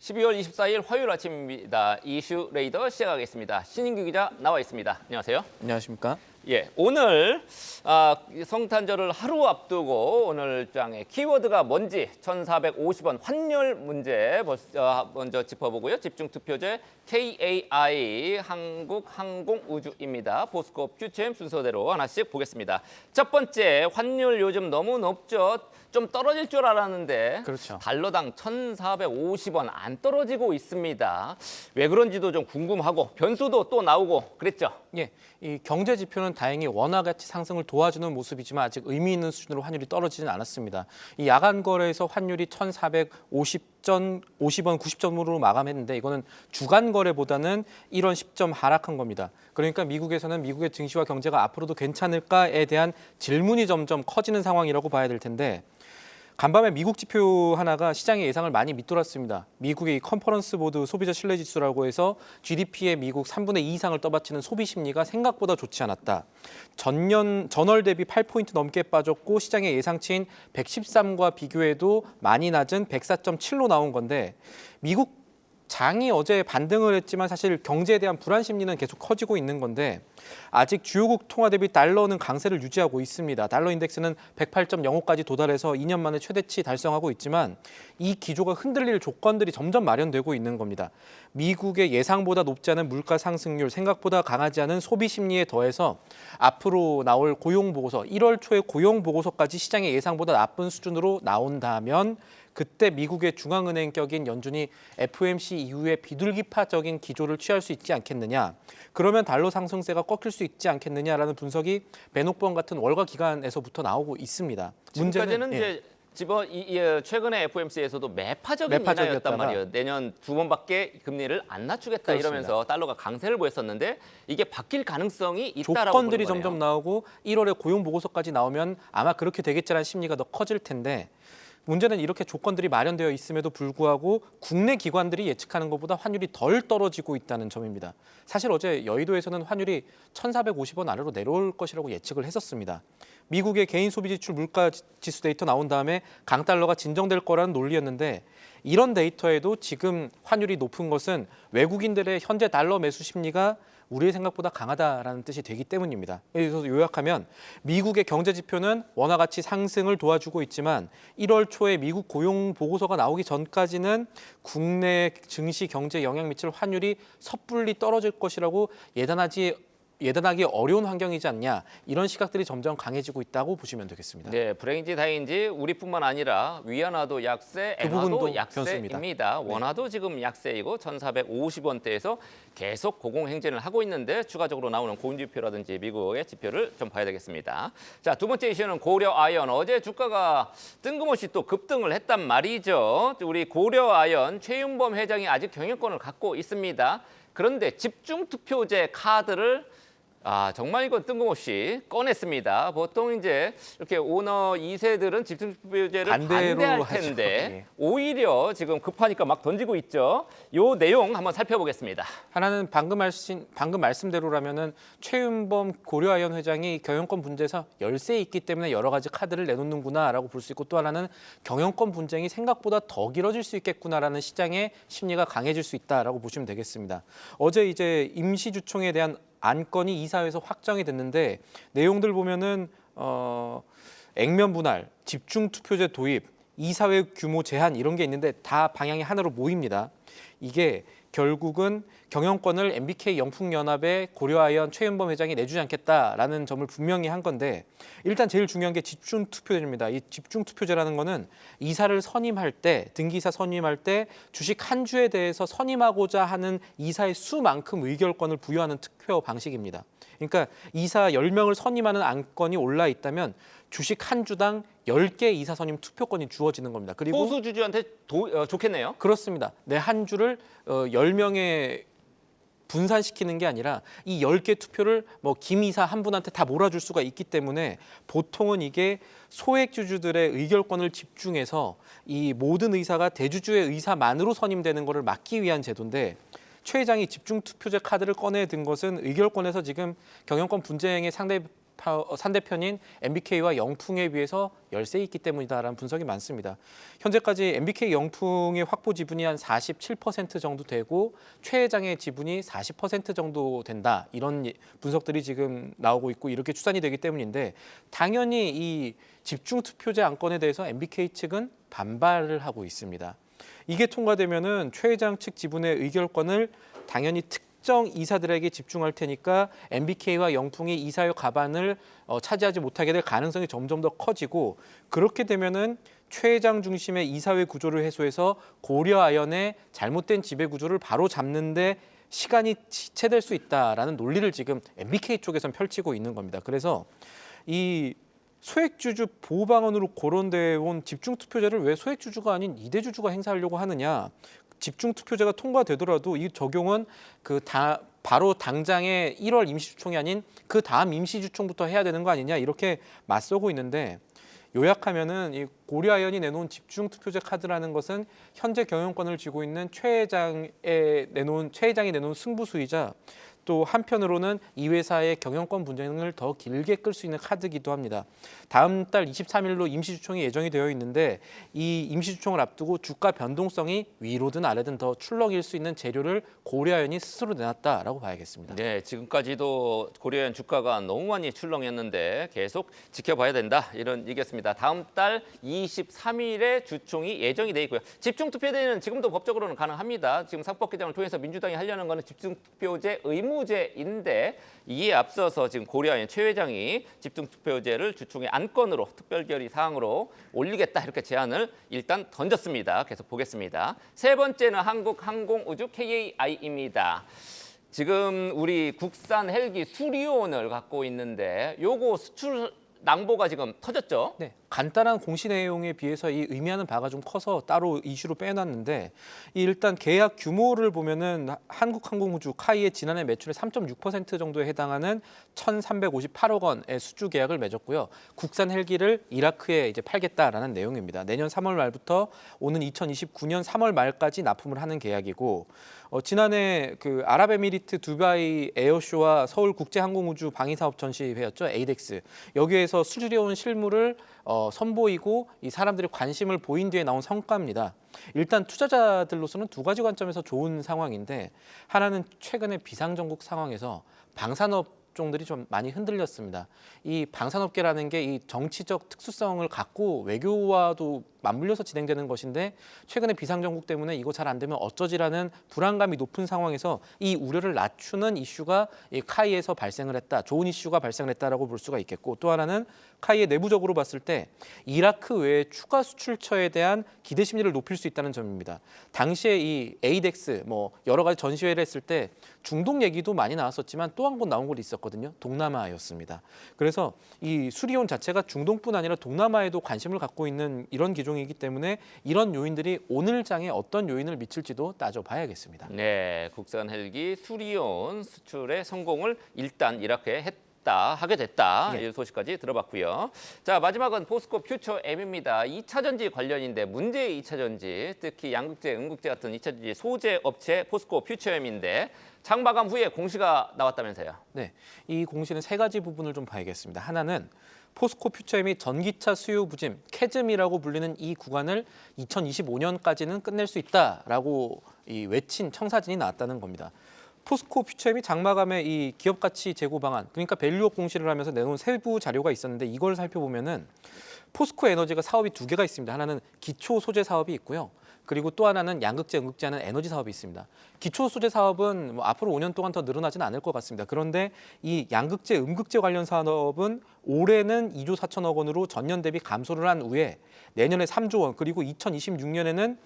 12월 24일 화요일 아침입니다. 이슈 레이더 시작하겠습니다. 신인규 기자 나와 있습니다. 안녕하세요. 안녕하십니까? 예, 오늘 성탄절을 하루 앞두고 오늘 장의 키워드가 뭔지 1,450원 환율 문제 먼저 짚어보고요. 집중투표제 KAI 한국항공우주입니다. 포스코 퓨처엠 순서대로 하나씩 보겠습니다. 첫 번째, 환율 요즘 너무 높죠. 좀 떨어질 줄 알았는데 그렇죠. 달러당 1,450원 안 떨어지고 있습니다. 왜 그런지도 좀 궁금하고 변수도 또 나오고 그랬죠. 예, 이 경제 지표는 다행히 원화 가치 상승을 도와주는 모습이지만 아직 의미 있는 수준으로 환율이 떨어지진 않았습니다. 이 야간 거래에서 환율이 1,450원 90점으로 마감했는데 이거는 주간 거래보다는 1원 10점 하락한 겁니다. 그러니까 미국에서는 미국의 증시와 경제가 앞으로도 괜찮을까에 대한 질문이 점점 커지는 상황이라고 봐야 될 텐데 간밤에 미국 지표 하나가 시장의 예상을 많이 밑돌았습니다. 미국의 이 컨퍼런스 보드 소비자 신뢰 지수라고 해서 GDP의 미국 3분의 2 이상을 떠받치는 소비 심리가 생각보다 좋지 않았다. 전월 대비 8포인트 넘게 빠졌고 시장의 예상치인 113과 비교해도 많이 낮은 104.7로 나온 건데 미국 장이 어제 반등을 했지만 사실 경제에 대한 불안 심리는 계속 커지고 있는 건데 아직 주요국 통화 대비 달러는 강세를 유지하고 있습니다. 달러 인덱스는 108.05까지 도달해서 2년 만에 최대치 달성하고 있지만 이 기조가 흔들릴 조건들이 점점 마련되고 있는 겁니다. 미국의 예상보다 높지 않은 물가 상승률, 생각보다 강하지 않은 소비 심리에 더해서 앞으로 나올 고용 보고서, 1월 초에 고용 보고서까지 시장의 예상보다 나쁜 수준으로 나온다면 그때 미국의 중앙은행격인 연준이 FOMC 이후에 비둘기파적인 기조를 취할 수 있지 않겠느냐. 그러면 달러 상승세가 꺾일 수 있지 않겠느냐라는 분석이 베녹범 같은 월가 기관에서부터 나오고 있습니다. 지금까지는 이제 최근에 FOMC에서도 매파적인 인하였단 말이에요. 내년 2번밖에 금리를 안 낮추겠다 그렇습니다. 이러면서 달러가 강세를 보였었는데 이게 바뀔 가능성이 있다라고 조건들이 보는 거네요. 점점 나오고 1월에 고용 보고서까지 나오면 아마 그렇게 되겠지라는 심리가 더 커질 텐데 문제는 이렇게 조건들이 마련되어 있음에도 불구하고 국내 기관들이 예측하는 것보다 환율이 덜 떨어지고 있다는 점입니다. 사실 어제 여의도에서는 환율이 1,450원 아래로 내려올 것이라고 예측을 했었습니다. 미국의 개인 소비 지출 물가 지수 데이터 나온 다음에 강달러가 진정될 거라는 논리였는데 이런 데이터에도 지금 환율이 높은 것은 외국인들의 현재 달러 매수 심리가 우리의 생각보다 강하다라는 뜻이 되기 때문입니다. 그래서 요약하면 미국의 경제 지표는 원화 가치 상승을 도와주고 있지만 1월 초에 미국 고용 보고서가 나오기 전까지는 국내 증시 경제 영향 미칠 환율이 섣불리 떨어질 것이라고 예단하기 어려운 환경이지 않냐 이런 시각들이 점점 강해지고 있다고 보시면 되겠습니다. 네, 불행인지 다행인지 우리뿐만 아니라 위안화도 약세, 엔화도 약세입니다. 네. 원화도 지금 약세이고 1,450원대에서 계속 고공행진을 하고 있는데 추가적으로 나오는 고금지표라든지 미국의 지표를 좀 봐야 되겠습니다. 자, 두 번째 이슈는 고려아연. 어제 주가가 뜬금없이 또 급등을 했단 말이죠. 우리 고려아연 최윤범 회장이 아직 경영권을 갖고 있습니다. 그런데 집중투표제 카드를 정말 이건 뜬금없이 꺼냈습니다. 보통 이제 이렇게 오너 2세들은 집중투표제를 반대할 텐데 예. 오히려 지금 급하니까 막 던지고 있죠. 요 내용 한번 살펴보겠습니다. 하나는 방금 말씀대로라면은 최윤범 고려아연 회장이 경영권 분쟁에서 열세에 있기 때문에 여러 가지 카드를 내놓는구나라고 볼 수 있고 또 하나는 경영권 분쟁이 생각보다 더 길어질 수 있겠구나라는 시장의 심리가 강해질 수 있다라고 보시면 되겠습니다. 어제 이제 임시주총에 대한 안건이 이사회에서 확정이 됐는데 내용들 보면은 액면 분할, 집중투표제 도입, 이사회 규모 제한 이런 게 있는데 다 방향이 하나로 모입니다. 이게 결국은 경영권을 MBK 영풍연합의 고려아연 최윤범 회장이 내주지 않겠다라는 점을 분명히 한 건데 일단 제일 중요한 게 집중투표제입니다. 이 집중투표제라는 거는 이사를 선임할 때, 등기이사 선임할 때 주식 한 주에 대해서 선임하고자 하는 이사의 수만큼 의결권을 부여하는 투표 방식입니다. 그러니까 이사 10명을 선임하는 안건이 올라 있다면 주식 한 주당 10개 이사 선임 투표권이 주어지는 겁니다. 그리고 소수주주한테 좋겠네요. 그렇습니다. 내 한 주를 10명의 분산시키는 게 아니라 이 10개 투표를 뭐 김 이사 한 분한테 다 몰아줄 수가 있기 때문에 보통은 이게 소액주주들의 의결권을 집중해서 이 모든 의사가 대주주의 의사만으로 선임되는 것을 막기 위한 제도인데 최 회장이 집중투표제 카드를 꺼내든 것은 의결권에서 지금 경영권 분쟁에 상당히 상대편인 MBK와 영풍에 비해서 열세 있기 때문이다라는 분석이 많습니다. 현재까지 MBK 영풍의 확보 지분이 한 47% 정도 되고 최 회장의 지분이 40% 정도 된다. 이런 분석들이 지금 나오고 있고 이렇게 추산이 되기 때문인데 당연히 이 집중 투표제 안건에 대해서 MBK 측은 반발을 하고 있습니다. 이게 통과되면은 최 회장 측 지분의 의결권을 당연히 특정 이사들에게 집중할 테니까 MBK와 영풍이 이사의 과반을 차지하지 못하게 될 가능성이 점점 더 커지고 그렇게 되면은 최 회장 중심의 이사회 구조를 해소해서 고려아연의 잘못된 지배 구조를 바로 잡는데 시간이 지체될 수 있다라는 논리를 지금 MBK 쪽에선 펼치고 있는 겁니다. 그래서 이 소액주주 보호방안으로 거론되어 온 집중투표제를 왜 소액주주가 아닌 2대주주가 행사하려고 하느냐. 집중투표제가 통과되더라도 이 적용은 바로 당장의 1월 임시주총이 아닌 그 다음 임시주총부터 해야 되는 거 아니냐 이렇게 맞서고 있는데 요약하면은 이 고려아연이 내놓은 집중투표제 카드라는 것은 현재 경영권을 쥐고 있는 최 회장이 내놓은 승부수이자 또 한편으로는 이 회사의 경영권 분쟁을 더 길게 끌 수 있는 카드이기도 합니다. 다음 달 23일로 임시주총이 예정이 되어 있는데 이 임시주총을 앞두고 주가 변동성이 위로든 아래든 더 출렁일 수 있는 재료를 고려아연이 스스로 내놨다라고 봐야겠습니다. 네, 지금까지도 고려아연 주가가 너무 많이 출렁였는데 계속 지켜봐야 된다 이런 얘기였습니다. 다음 달 23일에 주총이 예정이 돼 있고요. 집중투표제는 지금도 법적으로는 가능합니다. 지금 상법 개정을 통해서 민주당이 하려는 거는 집중투표제 의무제인데 이에 앞서서 지금 고려아연 최 회장이 집중투표제를 주총의 안건으로 특별결의 사항으로 올리겠다 이렇게 제안을 일단 던졌습니다. 계속 보겠습니다. 세 번째는 한국항공우주 KAI입니다. 지금 우리 국산 헬기 수리온을 갖고 있는데 요거 수출 낭보가 지금 터졌죠? 네, 간단한 공시 내용에 비해서 이 의미하는 바가 좀 커서 따로 이슈로 빼놨는데 일단 계약 규모를 보면은 한국항공우주 카이의 지난해 매출의 3.6% 정도에 해당하는 1,358억 원의 수주 계약을 맺었고요. 국산 헬기를 이라크에 이제 팔겠다라는 내용입니다. 내년 3월 말부터 오는 2029년 3월 말까지 납품을 하는 계약이고 지난해 그 아랍에미리트 두바이 에어쇼와 서울 국제항공우주 방위사업 전시회였죠. 에이덱스. 여기에서 수주해온 실물을 선보이고 이 사람들이 관심을 보인 뒤에 나온 성과입니다. 일단 투자자들로서는 두 가지 관점에서 좋은 상황인데 하나는 최근에 비상정국 상황에서 방산업 종들이 좀 많이 흔들렸습니다. 이 방산업계라는 게 이 정치적 특수성을 갖고 외교와도 맞물려서 진행되는 것인데 최근에 비상정국 때문에 이거 잘 안 되면 어쩌지라는 불안감이 높은 상황에서 이 우려를 낮추는 이슈가 이 카이에서 발생을 했다. 좋은 이슈가 발생을 했다라고 볼 수가 있겠고 또 하나는 카이의 내부적으로 봤을 때 이라크 외에 추가 수출처에 대한 기대 심리를 높일 수 있다는 점입니다. 당시에 이 에이덱스 여러 가지 전시회를 했을 때 중동 얘기도 많이 나왔었지만 또 한 곳 나온 곳이 있었거든요. 동남아였습니다. 그래서 이 수리온 자체가 중동뿐 아니라 동남아에도 관심을 갖고 있는 이런 기종이기 때문에 이런 요인들이 오늘 장에 어떤 요인을 미칠지도 따져봐야겠습니다. 네, 국산 헬기 수리온 수출의 성공을 일단 이렇게 하게 됐다. 네. 이 소식까지 들어봤고요. 자, 마지막은 포스코 퓨처 M입니다. 2차 전지 관련인데 문제의 2차 전지, 특히 양극재, 음극재 같은 2차 전지 소재 업체 포스코 퓨처 M인데 장 마감 후에 공시가 나왔다면서요. 네, 이 공시는 세 가지 부분을 좀 봐야겠습니다. 하나는 포스코 퓨처엠이 전기차 수요 부진, 캐즘이라고 불리는 이 구간을 2025년까지는 끝낼 수 있다라고 외친 청사진이 나왔다는 겁니다. 포스코 퓨처엠이 장마감에 이 기업 가치 제고 방안, 그러니까 밸류업 공시를 하면서 내놓은 세부 자료가 있었는데 이걸 살펴보면은 포스코 에너지가 사업이 두 개가 있습니다. 하나는 기초 소재 사업이 있고요. 그리고 또 하나는 양극재, 음극재 하는 에너지 사업이 있습니다. 기초 소재 사업은 앞으로 5년 동안 더 늘어나지는 않을 것 같습니다. 그런데 이 양극재, 음극재 관련 사업은 올해는 2조 4천억 원으로 전년 대비 감소를 한 후에 내년에 3조 원, 그리고 2026년에는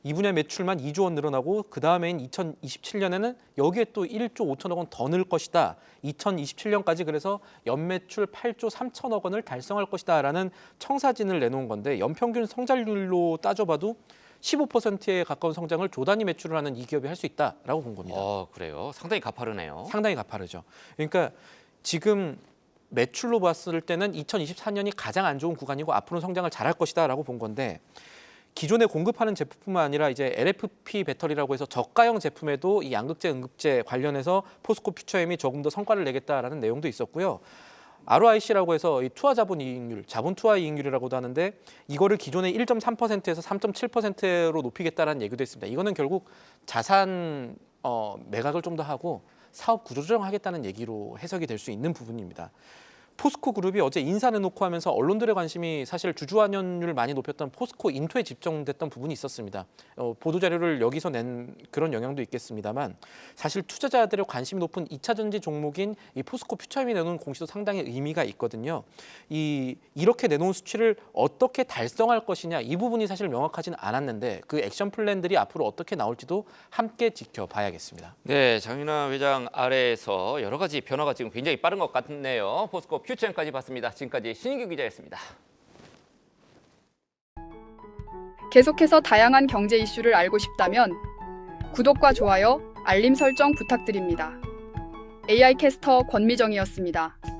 이 분야 매출만 2조 원 늘어나고 그 다음에인 2027년에는 여기에 또 1조 5천억 원 더 늘 것이다. 2027년까지 그래서 연매출 8조 3천억 원을 달성할 것이다라는 청사진을 내놓은 건데 연평균 성장률로 따져봐도 15%에 가까운 성장을 조단위 매출을 하는 이 기업이 할 수 있다라고 본 겁니다. 그래요? 상당히 가파르네요. 상당히 가파르죠. 그러니까 지금 매출로 봤을 때는 2024년이 가장 안 좋은 구간이고 앞으로 성장을 잘할 것이다라고 본 건데 기존에 공급하는 제품뿐만 아니라 이제 LFP 배터리라고 해서 저가형 제품에도 이 양극재, 음극재 관련해서 포스코 퓨처엠이 조금 더 성과를 내겠다라는 내용도 있었고요. ROIC라고 해서 이 투하 자본 이익률, 자본 투하 이익률이라고도 하는데 이거를 기존의 1.3%에서 3.7%로 높이겠다라는 얘기도 했습니다. 이거는 결국 자산 매각을 좀 더 하고 사업 구조조정하겠다는 얘기로 해석이 될 수 있는 부분입니다. 포스코 그룹이 어제 인사내놓고 하면서 언론들의 관심이 사실 주주환원율을 많이 높였던 포스코 인투에 집중됐던 부분이 있었습니다. 보도자료를 여기서 낸 그런 영향도 있겠습니다만 사실 투자자들의 관심이 높은 2차 전지 종목인 이 포스코 퓨처엠이 내놓은 공시도 상당히 의미가 있거든요. 이렇게 내놓은 수치를 어떻게 달성할 것이냐 이 부분이 사실 명확하지는 않았는데 그 액션 플랜들이 앞으로 어떻게 나올지도 함께 지켜봐야겠습니다. 네, 장윤아 회장 아래에서 여러 가지 변화가 지금 굉장히 빠른 것 같네요. 포스코 퓨처엠까지 봤습니다. 지금까지 신인규 기자였습니다. 계속해서 다양한 경제 이슈를 알고 싶다면 구독과 좋아요, 알림 설정 부탁드립니다. AI 캐스터 권미정이었습니다.